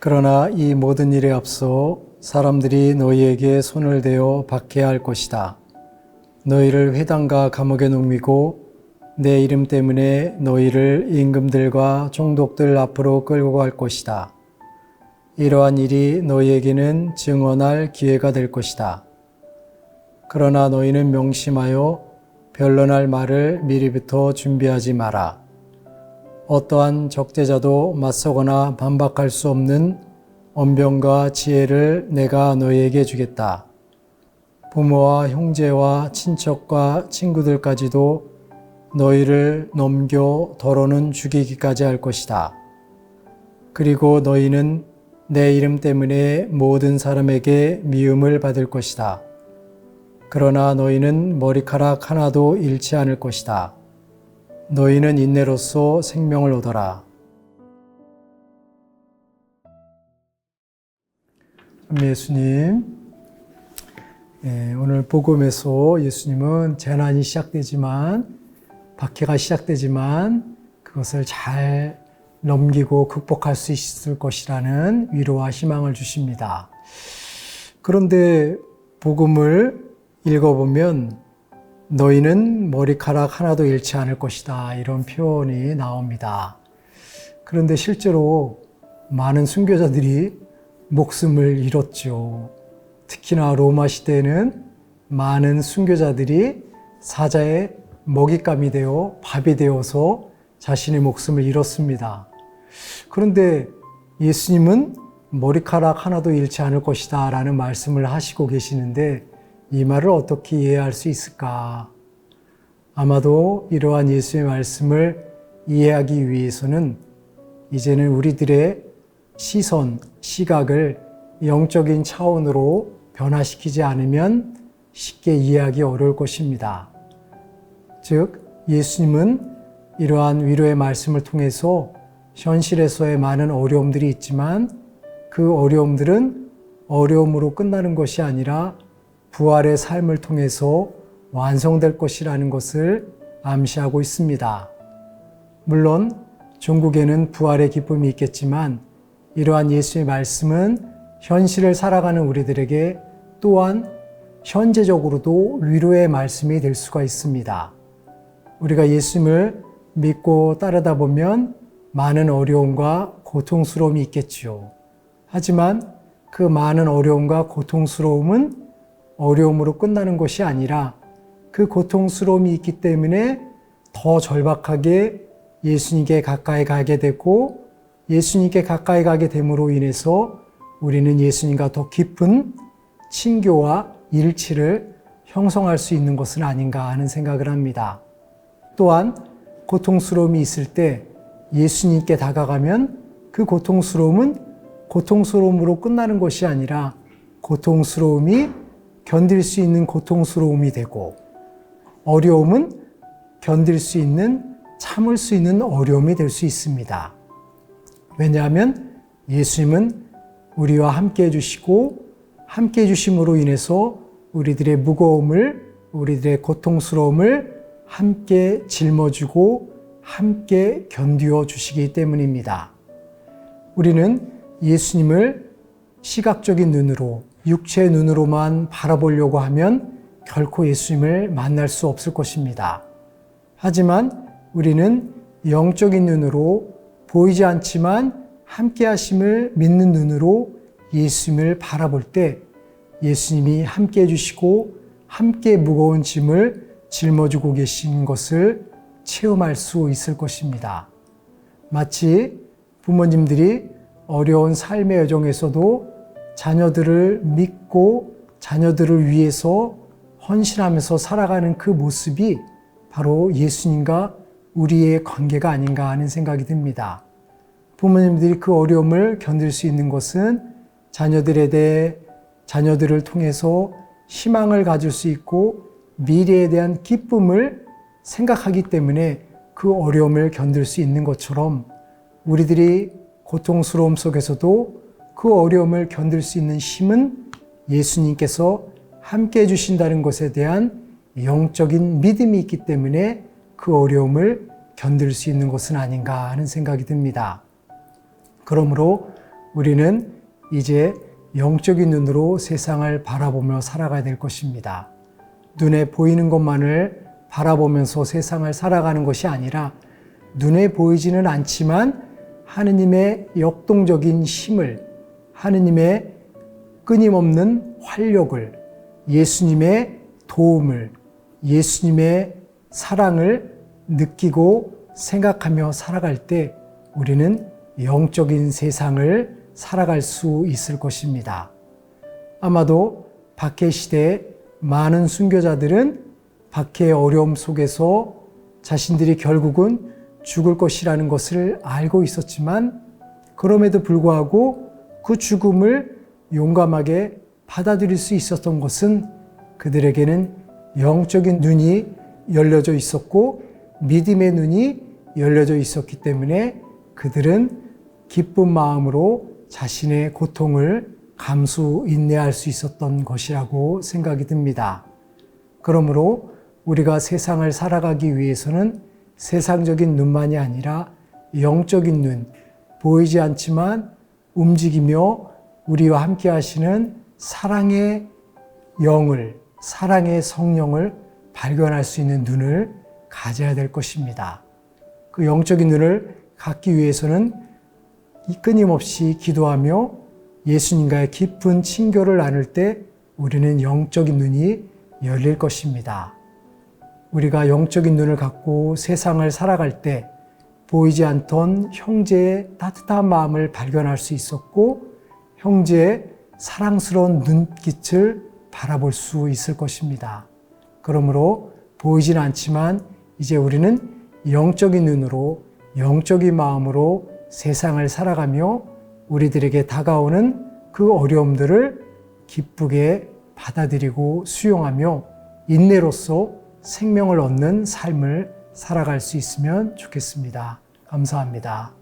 그러나 이 모든 일에 앞서 사람들이 너희에게 손을 대어 박해야 할 것이다. 너희를 회당과 감옥에 옮기고 내 이름 때문에 너희를 임금들과 총독들 앞으로 끌고 갈 것이다. 이러한 일이 너희에게는 증언할 기회가 될 것이다. 그러나 너희는 명심하여 변론할 말을 미리부터 준비하지 마라. 어떠한 적대자도 맞서거나 반박할 수 없는 언변과 지혜를 내가 너희에게 주겠다. 부모와 형제와 친척과 친구들까지도 너희를 넘겨 더러는 죽이기까지 할 것이다. 그리고 너희는 내 이름 때문에 모든 사람에게 미움을 받을 것이다. 그러나 너희는 머리카락 하나도 잃지 않을 것이다. 너희는 인내로써 생명을 얻어라. 예수님, 오늘 복음에서 예수님은 재난이 시작되지만, 박해가 시작되지만 그것을 잘 넘기고 극복할 수 있을 것이라는 위로와 희망을 주십니다. 그런데 복음을 읽어보면 너희는 머리카락 하나도 잃지 않을 것이다, 이런 표현이 나옵니다. 그런데 실제로 많은 순교자들이 목숨을 잃었죠. 특히나 로마 시대에는 많은 순교자들이 사자의 먹잇감이 되어 밥이 되어서 자신의 목숨을 잃었습니다. 그런데 예수님은 머리카락 하나도 잃지 않을 것이다 라는 말씀을 하시고 계시는데, 이 말을 어떻게 이해할 수 있을까? 아마도 이러한 예수의 말씀을 이해하기 위해서는 이제는 우리들의 시선, 시각을 영적인 차원으로 변화시키지 않으면 쉽게 이해하기 어려울 것입니다. 즉, 예수님은 이러한 위로의 말씀을 통해서 현실에서의 많은 어려움들이 있지만 그 어려움들은 어려움으로 끝나는 것이 아니라 부활의 삶을 통해서 완성될 것이라는 것을 암시하고 있습니다. 물론 종국에는 부활의 기쁨이 있겠지만 이러한 예수의 말씀은 현실을 살아가는 우리들에게 또한 현재적으로도 위로의 말씀이 될 수가 있습니다. 우리가 예수님을 믿고 따르다 보면 많은 어려움과 고통스러움이 있겠지요. 하지만 그 많은 어려움과 고통스러움은 어려움으로 끝나는 것이 아니라 그 고통스러움이 있기 때문에 더 절박하게 예수님께 가까이 가게 되고, 예수님께 가까이 가게 됨으로 인해서 우리는 예수님과 더 깊은 친교와 일치를 형성할 수 있는 것은 아닌가 하는 생각을 합니다. 또한 고통스러움이 있을 때 예수님께 다가가면 그 고통스러움은 고통스러움으로 끝나는 것이 아니라 고통스러움이 견딜 수 있는 고통스러움이 되고, 어려움은 견딜 수 있는, 참을 수 있는 어려움이 될 수 있습니다. 왜냐하면 예수님은 우리와 함께 해주시고, 함께 해주심으로 인해서 우리들의 무거움을, 우리들의 고통스러움을 함께 짊어지고 함께 견디어 주시기 때문입니다. 우리는 예수님을 시각적인 눈으로, 육체의 눈으로만 바라보려고 하면 결코 예수님을 만날 수 없을 것입니다. 하지만 우리는 영적인 눈으로, 보이지 않지만 함께 하심을 믿는 눈으로 예수님을 바라볼 때 예수님이 함께 해주시고 함께 무거운 짐을 짊어지고 계신 것을 체험할 수 있을 것입니다. 마치 부모님들이 어려운 삶의 여정에서도 자녀들을 믿고 자녀들을 위해서 헌신하면서 살아가는 그 모습이 바로 예수님과 우리의 관계가 아닌가 하는 생각이 듭니다. 부모님들이 그 어려움을 견딜 수 있는 것은 자녀들에 대해, 자녀들을 통해서 희망을 가질 수 있고 미래에 대한 기쁨을 생각하기 때문에 그 어려움을 견딜 수 있는 것처럼, 우리들이 고통스러움 속에서도 그 어려움을 견딜 수 있는 힘은 예수님께서 함께 해주신다는 것에 대한 영적인 믿음이 있기 때문에 그 어려움을 견딜 수 있는 것은 아닌가 하는 생각이 듭니다. 그러므로 우리는 이제 영적인 눈으로 세상을 바라보며 살아가야 될 것입니다. 눈에 보이는 것만을 바라보면서 세상을 살아가는 것이 아니라 눈에 보이지는 않지만 하느님의 역동적인 힘을, 하느님의 끊임없는 활력을, 예수님의 도움을, 예수님의 사랑을 느끼고 생각하며 살아갈 때 우리는 영적인 세상을 살아갈 수 있을 것입니다. 아마도 박해 시대에 많은 순교자들은 박해의 어려움 속에서 자신들이 결국은 죽을 것이라는 것을 알고 있었지만 그럼에도 불구하고 그 죽음을 용감하게 받아들일 수 있었던 것은 그들에게는 영적인 눈이 열려져 있었고 믿음의 눈이 열려져 있었기 때문에 그들은 기쁜 마음으로 자신의 고통을 감수 인내할 수 있었던 것이라고 생각이 듭니다. 그러므로 우리가 세상을 살아가기 위해서는 세상적인 눈만이 아니라 영적인 눈, 보이지 않지만 움직이며 우리와 함께 하시는 사랑의 영을, 사랑의 성령을 발견할 수 있는 눈을 가져야 될 것입니다. 그 영적인 눈을 갖기 위해서는 끊임없이 기도하며 예수님과의 깊은 친교를 나눌 때 우리는 영적인 눈이 열릴 것입니다. 우리가 영적인 눈을 갖고 세상을 살아갈 때 보이지 않던 형제의 따뜻한 마음을 발견할 수 있었고 형제의 사랑스러운 눈빛을 바라볼 수 있을 것입니다. 그러므로 보이진 않지만 이제 우리는 영적인 눈으로 영적인 마음으로 세상을 살아가며 우리들에게 다가오는 그 어려움들을 기쁘게 받아들이고 수용하며 인내로써 생명을 얻는 삶을 살아갈 수 있으면 좋겠습니다. 감사합니다.